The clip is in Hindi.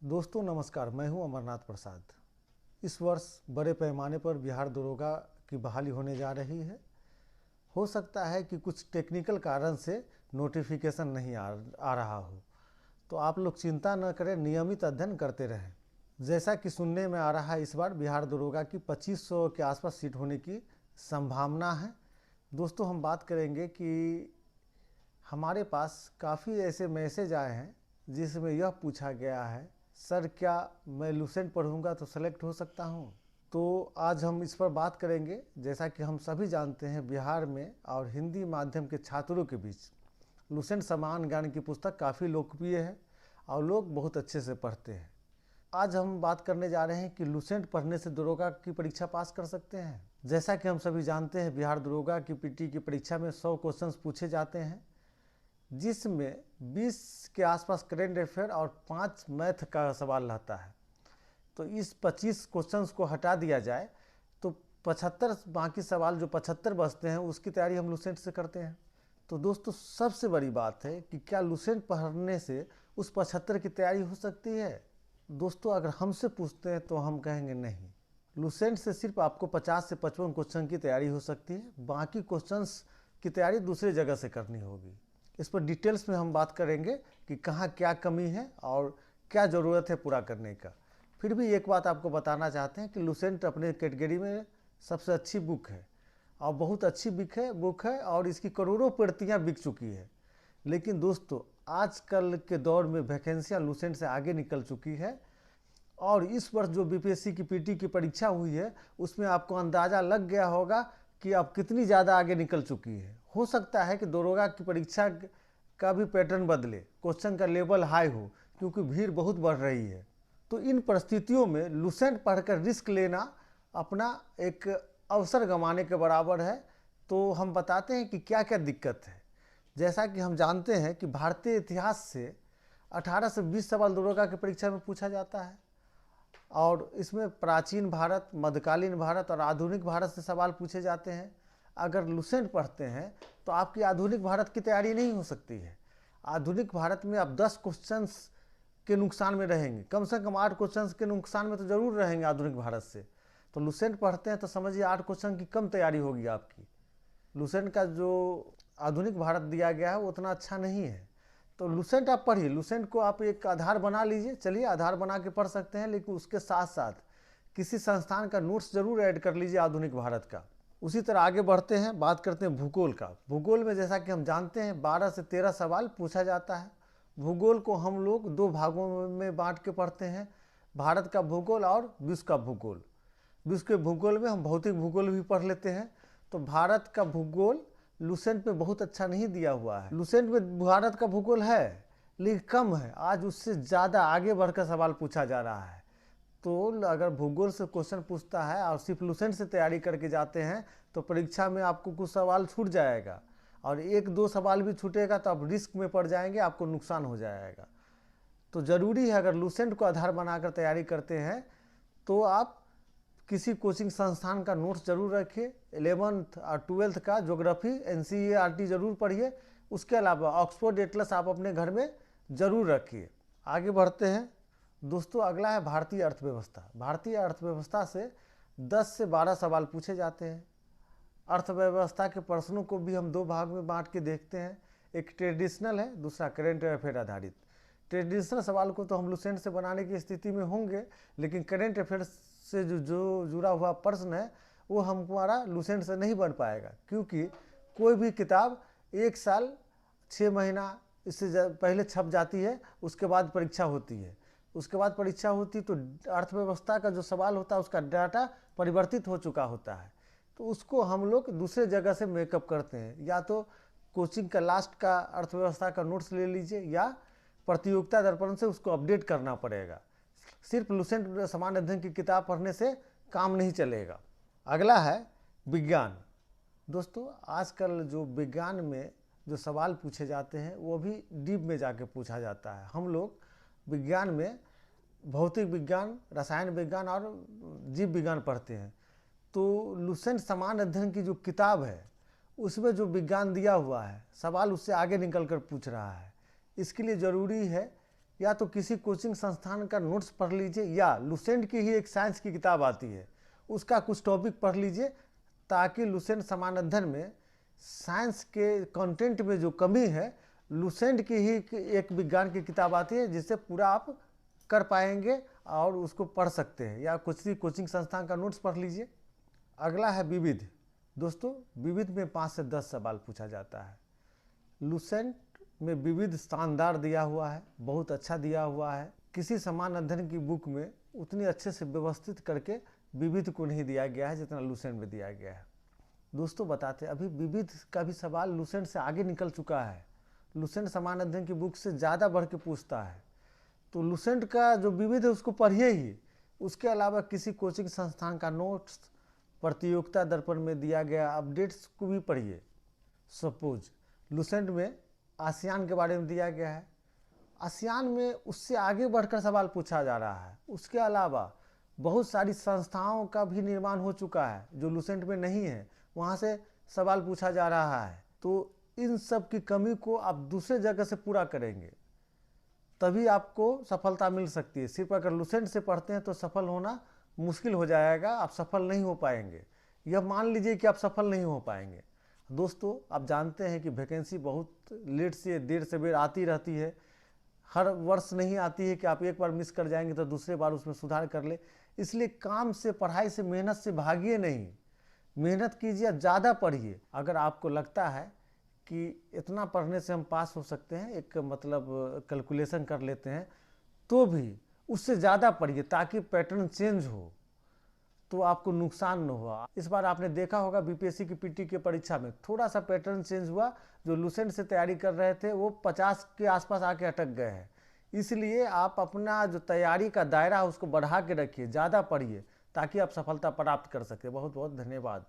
दोस्तों नमस्कार, मैं हूं अमरनाथ प्रसाद। इस वर्ष बड़े पैमाने पर बिहार दरोगा की बहाली होने जा रही है। हो सकता है कि कुछ टेक्निकल कारण से नोटिफिकेशन नहीं आ रहा हो, तो आप लोग चिंता न करें, नियमित अध्ययन करते रहें। जैसा कि सुनने में आ रहा है, इस बार बिहार दरोगा की 2500 के आसपास सीट होने की संभावना है। दोस्तों हम बात करेंगे कि हमारे पास काफ़ी ऐसे मैसेज आए हैं जिसमें यह पूछा गया है, सर क्या मैं लुसेंट पढ़ूंगा तो सेलेक्ट हो सकता हूं? तो आज हम इस पर बात करेंगे। जैसा कि हम सभी जानते हैं, बिहार में और हिंदी माध्यम के छात्रों के बीच लुसेंट समान ज्ञान की पुस्तक काफ़ी लोकप्रिय है और लोग बहुत अच्छे से पढ़ते हैं। आज हम बात करने जा रहे हैं कि लुसेंट पढ़ने से दरोगा की परीक्षा पास कर सकते हैं। जैसा कि हम सभी जानते हैं, बिहार दरोगा की पीटी की परीक्षा में 100 क्वेश्चंस पूछे जाते हैं, जिसमें 20 के आसपास करेंट अफेयर और 5 मैथ का सवाल रहता है। तो इस 25 क्वेश्चंस को हटा दिया जाए तो 75 बाकी सवाल जो 75 बचते हैं उसकी तैयारी हम लुसेंट से करते हैं। तो दोस्तों सबसे बड़ी बात है कि क्या लुसेंट पढ़ने से उस 75 की तैयारी हो सकती है? दोस्तों अगर हमसे पूछते हैं तो हम कहेंगे नहीं। लुसेंट से सिर्फ आपको 50 से 55 क्वेश्चन की तैयारी हो सकती है, बाकी क्वेश्चंस की तैयारी दूसरी जगह से करनी होगी। इस पर डिटेल्स में हम बात करेंगे कि कहाँ क्या कमी है और क्या ज़रूरत है पूरा करने का। फिर भी एक बात आपको बताना चाहते हैं कि लुसेंट अपने कैटेगरी में सबसे अच्छी बुक है और बहुत अच्छी बुक है और इसकी करोड़ों प्रतियां बिक चुकी है। लेकिन दोस्तों आजकल के दौर में वैकेंसियाँ लुसेंट से आगे निकल चुकी है और इस वर्ष जो बीपीएससी की पीटी की परीक्षा हुई है उसमें आपको अंदाज़ा लग गया होगा कि अब कितनी ज़्यादा आगे निकल चुकी है। हो सकता है कि दरोगा की परीक्षा का भी पैटर्न बदले, क्वेश्चन का लेवल हाई हो, क्योंकि भीड़ बहुत बढ़ रही है। तो इन परिस्थितियों में लुसेंट पढ़कर रिस्क लेना अपना एक अवसर गंवाने के बराबर है। तो हम बताते हैं कि क्या क्या दिक्कत है। जैसा कि हम जानते हैं कि भारतीय इतिहास से 18 से 20 सवाल दरोगा की परीक्षा में पूछा जाता है और इसमें प्राचीन भारत, मध्यकालीन भारत और आधुनिक भारत से सवाल पूछे जाते हैं। अगर लुसेंट पढ़ते हैं तो आपकी आधुनिक भारत की तैयारी नहीं हो सकती है। आधुनिक भारत में आप 10 क्वेश्चंस के नुकसान में रहेंगे, कम से कम 8 क्वेश्चंस के नुकसान में तो जरूर रहेंगे आधुनिक भारत से। तो लुसेंट पढ़ते हैं तो समझिए 8 क्वेश्चन की कम तैयारी होगी आपकी। लुसेंट का जो आधुनिक भारत दिया गया है वो उतना अच्छा नहीं है। तो लुसेंट आप पढ़िए, लुसेंट को आप एक आधार बना लीजिए। चलिए आधार बना के पढ़ सकते हैं, लेकिन उसके साथ साथ किसी संस्थान का नोट्स जरूर ऐड कर लीजिए आधुनिक भारत का। उसी तरह आगे बढ़ते हैं, बात करते हैं भूगोल का। भूगोल में जैसा कि हम जानते हैं 12 से 13 सवाल पूछा जाता है। भूगोल को हम लोग 2 भागों में बांट के पढ़ते हैं, भारत का भूगोल और विश्व का भूगोल। विश्व के भूगोल में हम भौतिक भूगोल भी पढ़ लेते हैं। तो भारत का भूगोल लुसेंट में बहुत अच्छा नहीं दिया हुआ है। लुसेंट में भारत का भूगोल है लेकिन कम है, आज उससे ज़्यादा आगे बढ़कर सवाल पूछा जा रहा है। तो अगर भूगोल से क्वेश्चन पूछता है और सिर्फ लुसेंट से तैयारी करके जाते हैं तो परीक्षा में आपको कुछ सवाल छूट जाएगा और 1-2 सवाल भी छूटेगा तो आप रिस्क में पड़ जाएंगे, आपको नुकसान हो जाएगा। तो ज़रूरी है, अगर लुसेंट को आधार बनाकर तैयारी करते हैं तो आप किसी कोचिंग संस्थान का नोट्स जरूर रखिए। 11th और 12th का ज्योग्राफी NCERT जरूर पढ़िए। उसके अलावा ऑक्सफोर्ड एटलस आप अपने घर में जरूर रखिए। आगे बढ़ते हैं दोस्तों, अगला है भारतीय अर्थव्यवस्था। भारतीय अर्थव्यवस्था से 10 से 12 सवाल पूछे जाते हैं। अर्थव्यवस्था के प्रश्नों को भी हम 2 भाग में बांट के देखते हैं, एक ट्रेडिशनल है, दूसरा करेंट अफेयर आधारित। ट्रेडिशनल सवाल को तो हम लुसेंट से बनाने की स्थिति में होंगे, लेकिन करेंट अफेयर से जो जुड़ा हुआ प्रश्न है वो हमारा लुसेंट से नहीं बन पाएगा, क्योंकि कोई भी किताब 1 साल 6 महीना इससे पहले छप जाती है, उसके बाद परीक्षा होती है। उसके बाद परीक्षा होती तो अर्थव्यवस्था का जो सवाल होता है उसका डाटा परिवर्तित हो चुका होता है। तो उसको हम लोग दूसरे जगह से मेकअप करते हैं, या तो कोचिंग का लास्ट का अर्थव्यवस्था का नोट्स ले लीजिए या प्रतियोगिता दर्पण से उसको अपडेट करना पड़ेगा। सिर्फ लुसेंट समान अध्ययन की किताब पढ़ने से काम नहीं चलेगा। अगला है विज्ञान। दोस्तों आजकल जो विज्ञान में जो सवाल पूछे जाते हैं वो भी डीप में जाके पूछा जाता है। हम लोग विज्ञान में भौतिक विज्ञान, रसायन विज्ञान और जीव विज्ञान पढ़ते हैं। तो लुसेंट समान अध्ययन की जो किताब है उसमें जो विज्ञान दिया हुआ है, सवाल उससे आगे निकल कर पूछ रहा है। इसके लिए ज़रूरी है या तो किसी कोचिंग संस्थान का नोट्स पढ़ लीजिए, या लुसेंट की ही एक साइंस की किताब आती है उसका कुछ टॉपिक पढ़ लीजिए, ताकि लुसेंट समान अध्ययन में साइंस के कंटेंट में जो कमी है, लुसेंट की ही एक विज्ञान की किताब आती है जिससे पूरा आप कर पाएंगे और उसको पढ़ सकते हैं, या कुछ भी कोचिंग संस्थान का नोट्स पढ़ लीजिए। अगला है विविध। दोस्तों, विविध में 5 से 10 सवाल पूछा जाता है। लुसेंट में विविध शानदार दिया हुआ है, बहुत अच्छा दिया हुआ है। किसी समान अध्ययन की बुक में उतनी अच्छे से व्यवस्थित करके विविध को नहीं दिया गया है जितना लुसेंट में दिया गया है। दोस्तों बताते हैं, अभी विविध का भी सवाल लुसेंट से आगे निकल चुका है। लुसेंट समान अध्ययन की बुक से ज़्यादा बढ़ के पूछता है, तो लुसेंट का जो विविध है उसको पढ़िए ही। उसके अलावा किसी कोचिंग संस्थान का नोट्स, प्रतियोगिता दर्पण में दिया गया अपडेट्स को भी पढ़िए। सपोज लुसेंट में आसियान के बारे में दिया गया है, आसियान में उससे आगे बढ़कर सवाल पूछा जा रहा है। उसके अलावा बहुत सारी संस्थाओं का भी निर्माण हो चुका है जो लुसेंट में नहीं है, वहाँ से सवाल पूछा जा रहा है। तो इन सब की कमी को आप दूसरे जगह से पूरा करेंगे, तभी आपको सफलता मिल सकती है। सिर्फ अगर लुसेंट से पढ़ते हैं तो सफल होना मुश्किल हो जाएगा, आप सफल नहीं हो पाएंगे। यह मान लीजिए कि आप सफल नहीं हो पाएंगे। दोस्तों, आप जानते हैं कि वैकेंसी बहुत लेट से देर से बेर आती रहती है, हर वर्ष नहीं आती है कि आप एक बार मिस कर जाएंगे तो दूसरे बार उसमें सुधार कर ले। इसलिए काम से, पढ़ाई से, मेहनत से भागिए नहीं, मेहनत कीजिए, ज़्यादा पढ़िए। अगर आपको लगता है कि इतना पढ़ने से हम पास हो सकते हैं, एक मतलब कैलकुलेशन कर लेते हैं, तो भी उससे ज़्यादा पढ़िए ताकि पैटर्न चेंज हो, तो आपको नुकसान न हुआ। इस बार आपने देखा होगा बीपीएससी की पीटी की परीक्षा में थोड़ा सा पैटर्न चेंज हुआ। जो लुसेंट से तैयारी कर रहे थे वो 50 के आसपास आके अटक गए हैं। इसलिए आप अपना जो तैयारी का दायरा है उसको बढ़ा के रखिए, ज़्यादा पढ़िए, ताकि आप सफलता प्राप्त कर सकें। बहुत बहुत धन्यवाद।